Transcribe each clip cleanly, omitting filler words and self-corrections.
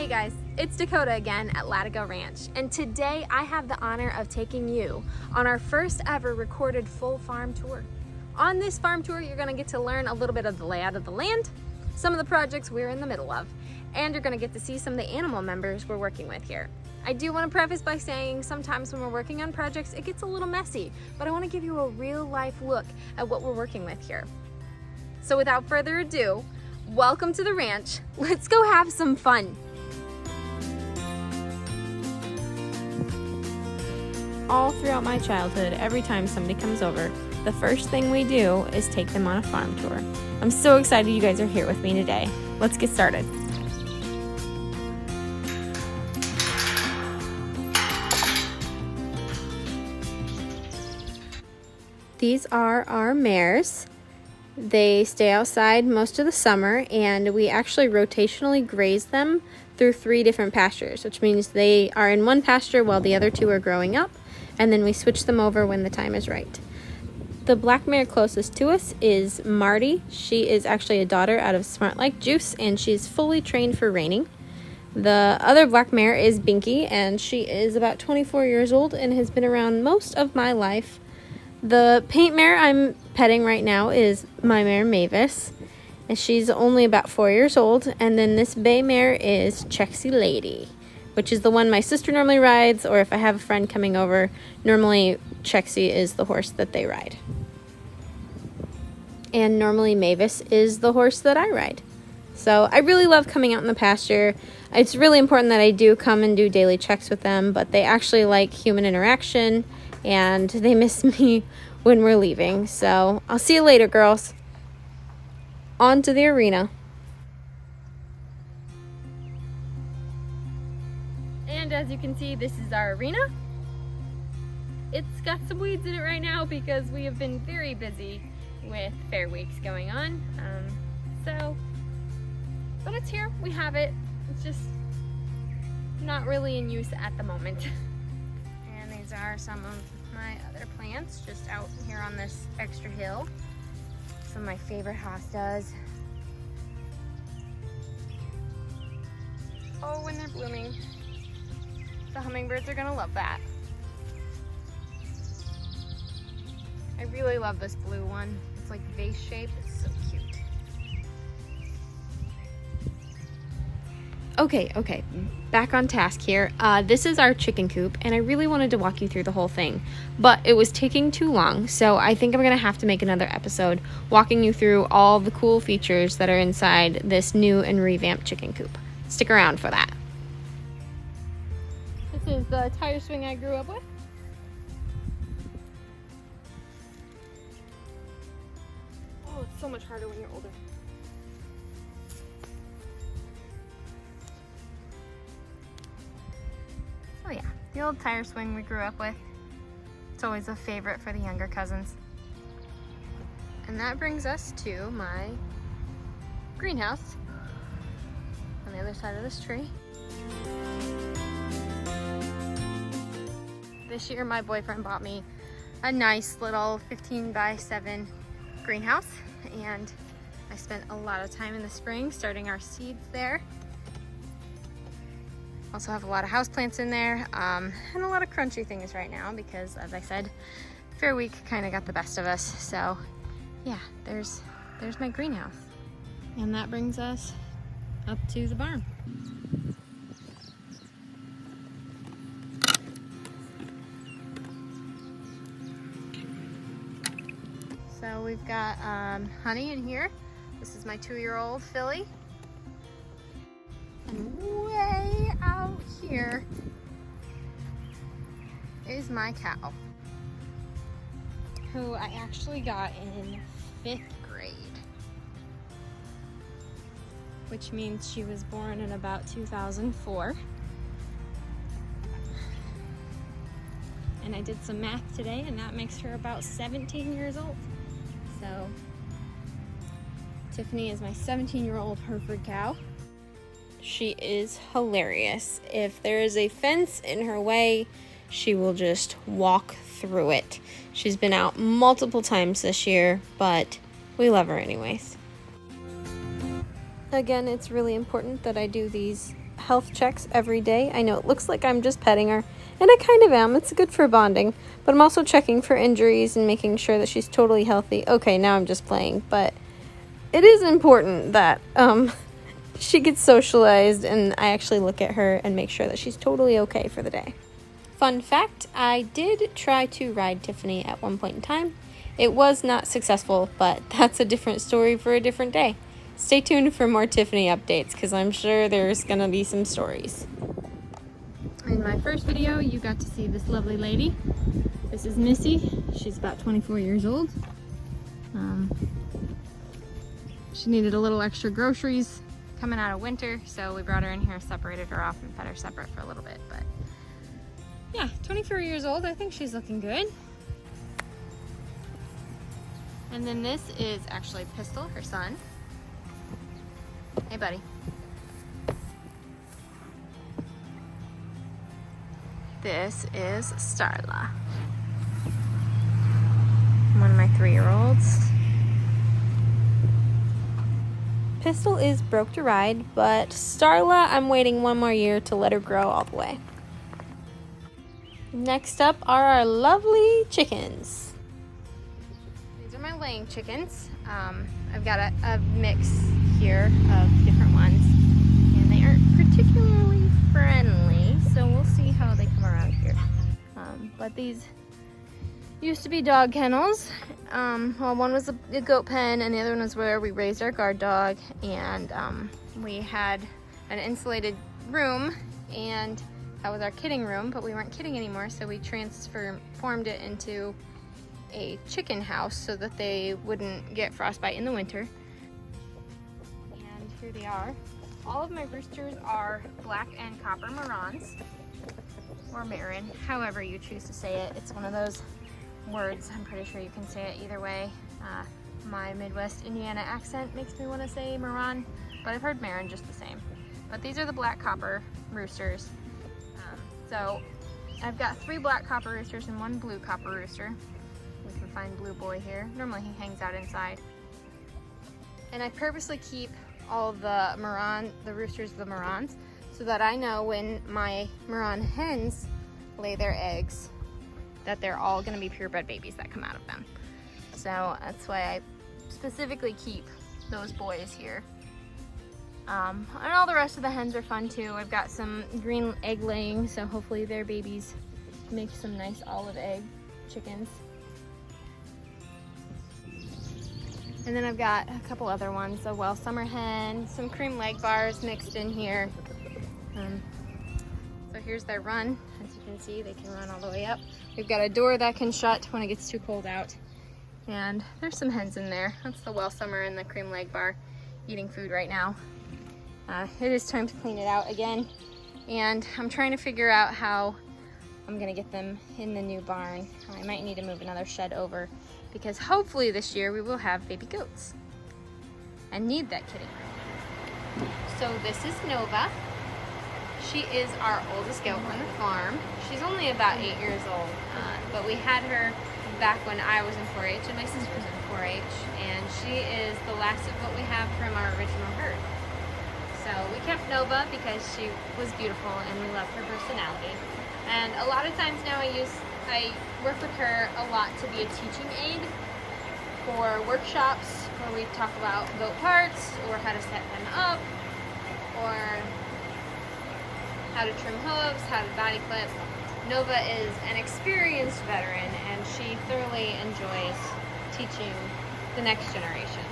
Hey guys, it's Dakota again at Lattigo Ranch, and today I have the honor of taking you on our first ever recorded full farm tour. On this farm tour, you're going to get to learn a little bit of the layout of the land, some of the projects we're in the middle of, and you're going to get to see some of the animal members we're working with here. I do want to preface by saying sometimes when we're working on projects, it gets a little messy, but I want to give you a real life look at what we're working with here. So without further ado, welcome to the ranch. Let's go have some fun. All throughout my childhood, every time somebody comes over, the first thing we do is take them on a farm tour. I'm so excited you guys are here with me today. Let's get started. These are our mares. They stay outside most of the summer, and we actually rotationally graze them through 3 different pastures, which means they are in one pasture while the other 2 are growing up, and then we switch them over when the time is right. The black mare closest to us is Marty. She is actually a daughter out of Smart Like Juice, and she's fully trained for reining. The other black mare is Binky, and she is about 24 years old and has been around most of my life. The paint mare I'm petting right now is my mare Mavis, and she's only about 4 years old. And then this bay mare is Chexy Lady, which is the one my sister normally rides, or if I have a friend coming over, normally Chexy is the horse that they ride. And normally Mavis is the horse that I ride. So I really love coming out in the pasture. It's really important that I do come and do daily checks with them, but they actually like human interaction, and they miss me when we're leaving. So I'll see you later, girls. On to the arena. And as you can see, this is our arena. It's got some weeds in it right now because we have been very busy with fair weeks going on. But it's here, we have it. It's just not really in use at the moment. And these are some of my other plants just out here on this extra hill. Some of my favorite hostas. Oh, when they're blooming. The hummingbirds are gonna love that. I really love this blue one. It's like vase shaped, it's so cute. Okay, back on task here. This is our chicken coop, and I really wanted to walk you through the whole thing, but it was taking too long, so I think I'm gonna have to make another episode walking you through all the cool features that are inside this new and revamped chicken coop. Stick around for that. This is the tire swing I grew up with. Oh, it's so much harder when you're older. Oh yeah, the old tire swing we grew up with. It's always a favorite for the younger cousins. And that brings us to my greenhouse on the other side of this tree. This year my boyfriend bought me a nice little 15 by 7 greenhouse, and I spent a lot of time in the spring starting our seeds there. Also have a lot of houseplants in there, and a lot of crunchy things right now because, as I said, fair week kind of got the best of us. So yeah, there's my greenhouse. And that brings us up to the barn. So we've got honey in here. This is my 2-year-old filly. And way out here is my cow, who I actually got in 5th grade, which means she was born in about 2004. And I did some math today, and that makes her about 17 years old. So Tiffany is my 17-year-old Hereford cow. She is hilarious. If there is a fence in her way, she will just walk through it. She's been out multiple times this year, but we love her anyways. Again, it's really important that I do these health checks every day. I know it looks like I'm just petting her, and I kind of am. It's good for bonding, but I'm also checking for injuries and making sure that she's totally healthy. Okay, now I'm just playing, but it is important that she gets socialized, and I actually look at her and make sure that she's totally okay for the day. Fun fact, I did try to ride Tiffany at one point in time. It was not successful, but that's a different story for a different day. Stay tuned for more Tiffany updates, because I'm sure there's going to be some stories. In my first video, you got to see this lovely lady. This is Missy. She's about 24 years old. She needed a little extra groceries coming out of winter, so we brought her in here, separated her off, and fed her separate for a little bit. But yeah, 24 years old. I think she's looking good. And then this is actually Pistol, her son. Hey, buddy. This is Starla, one of my 3-year-olds. Pistol is broke to ride, but Starla, I'm waiting one more year to let her grow all the way. Next up are our lovely chickens. These are my laying chickens. I've got a mix here of different ones, and they aren't particularly friendly, so we'll see how they come around here. But these used to be dog kennels. Well, one was a goat pen, and the other one was where we raised our guard dog, and we had an insulated room, and that was our kidding room, but we weren't kidding anymore, so we transformed it into a chicken house so that they wouldn't get frostbite in the winter. And here they are. All of my roosters are black and copper Marans, or Marin, however you choose to say it. It's one of those words, I'm pretty sure you can say it either way. My Midwest Indiana accent makes me want to say Maran, but I've heard Marin just the same. But these are the black copper roosters. So I've got 3 black copper roosters and 1 blue copper rooster. We can find Blue Boy here. Normally he hangs out inside. And I purposely keep all the roosters the Marans, so that I know when my Maran hens lay their eggs that they're all going to be purebred babies that come out of them. So that's why I specifically keep those boys here. And all the rest of the hens are fun too. I've got some green egg laying, so hopefully their babies make some nice olive egg chickens. And then I've got a couple other ones, a well summer hen, some cream leg bars mixed in here. So here's their run. As you can see, they can run all the way up. We've got a door that can shut when it gets too cold out. And there's some hens in there. That's the well summer and the cream leg bar eating food right now. It is time to clean it out again. And I'm trying to figure out how I'm gonna get them in the new barn. I might need to move another shed over, because hopefully this year we will have baby goats and need that kidding room. So this is Nova. She is our oldest goat on the farm. She's only about 8 years old, but we had her back when I was in 4-H and my sister was in 4-H, and she is the last of what we have from our original herd. So we kept Nova because she was beautiful and we loved her personality. And a lot of times now I work with her a lot to be a teaching aid for workshops where we talk about goat parts, or how to set them up, or how to trim hooves, how to body clip. Nova is an experienced veteran, and she thoroughly enjoys teaching the next generation.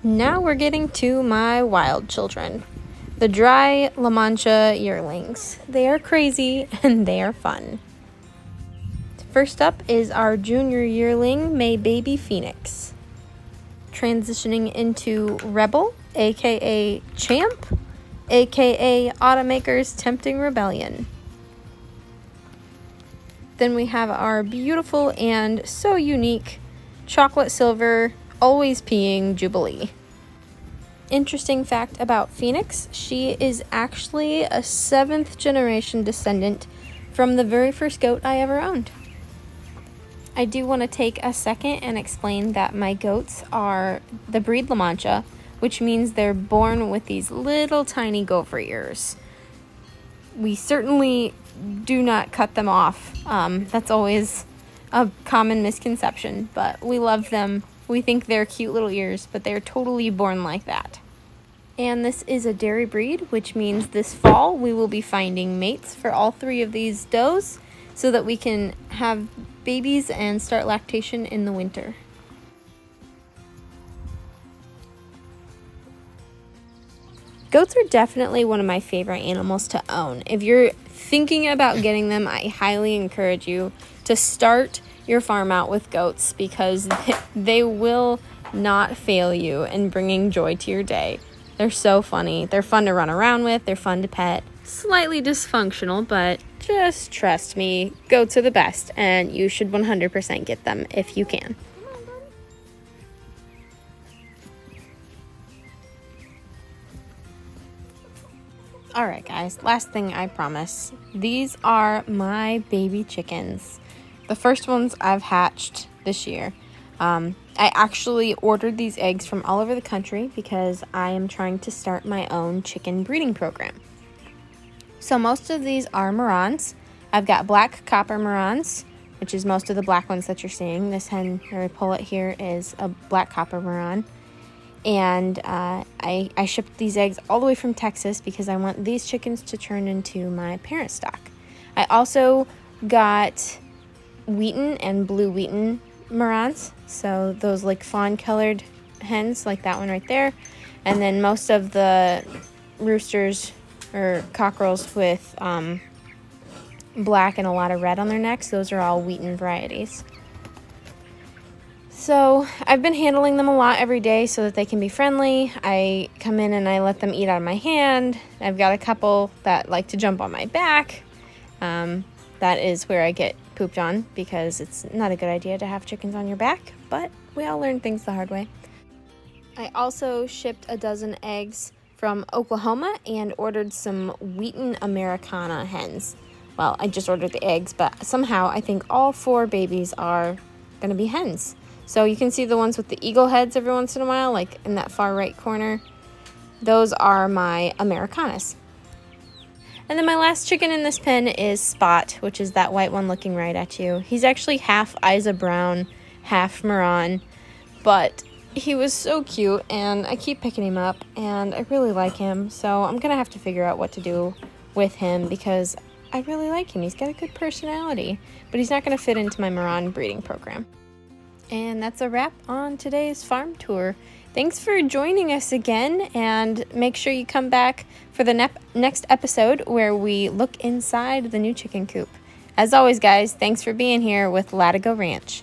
Now we're getting to my wild children, the dry La Mancha yearlings. They are crazy and they are fun. First up is our junior yearling, May Baby Phoenix. Transitioning into Rebel, aka Champ, aka Automaker's Tempting Rebellion. Then we have our beautiful and so unique chocolate silver, always peeing Jubilee. Interesting fact about Phoenix, she is actually a 7th generation descendant from the very first goat I ever owned. I do want to take a second and explain that my goats are the breed La Mancha, which means they're born with these little tiny gopher ears. We certainly do not cut them off. That's always a common misconception, but we love them. We think they're cute little ears, but they're totally born like that. And this is a dairy breed, which means this fall we will be finding mates for all 3 of these does so that we can have babies and start lactation in the winter. Goats are definitely one of my favorite animals to own. If you're thinking about getting them, I highly encourage you to start your farm out with goats because they will not fail you in bringing joy to your day. They're so funny. They're fun to run around with. They're fun to pet. Slightly dysfunctional, but just trust me, goats are the best, and you should 100% get them if you can. All right, guys, last thing I promise. These are my baby chickens. The first ones I've hatched this year. I actually ordered these eggs from all over the country because I am trying to start my own chicken breeding program. So most of these are Marans. I've got black copper Marans, which is most of the black ones that you're seeing. This hen or pullet here is a black copper Maran. And I shipped these eggs all the way from Texas because I want these chickens to turn into my parent stock. I also got Wheaton and blue Wheaton Marans, so those like fawn colored hens like that one right there, and then most of the roosters or cockerels with black and a lot of red on their necks. Those are all Wheaton varieties. So I've been handling them a lot every day so that they can be friendly. I come in and I let them eat out of my hand. I've got a couple that like to jump on my back. That is where I get pooped on because it's not a good idea to have chickens on your back, but we all learn things the hard way. I also shipped a dozen eggs from Oklahoma and ordered some Wheaton Americana hens. Well, I just ordered the eggs, but somehow I think all 4 babies are going to be hens. So you can see the ones with the eagle heads every once in a while, like in that far right corner. Those are my Americanas. And then my last chicken in this pen is Spot, which is that white one looking right at you. He's actually half Isa Brown, half Maran, but he was so cute and I keep picking him up and I really like him. So I'm going to have to figure out what to do with him because I really like him. He's got a good personality, but he's not going to fit into my Maran breeding program. And that's a wrap on today's farm tour. Thanks for joining us again, and make sure you come back for the next episode where we look inside the new chicken coop. As always, guys, thanks for being here with Lattigo Ranch.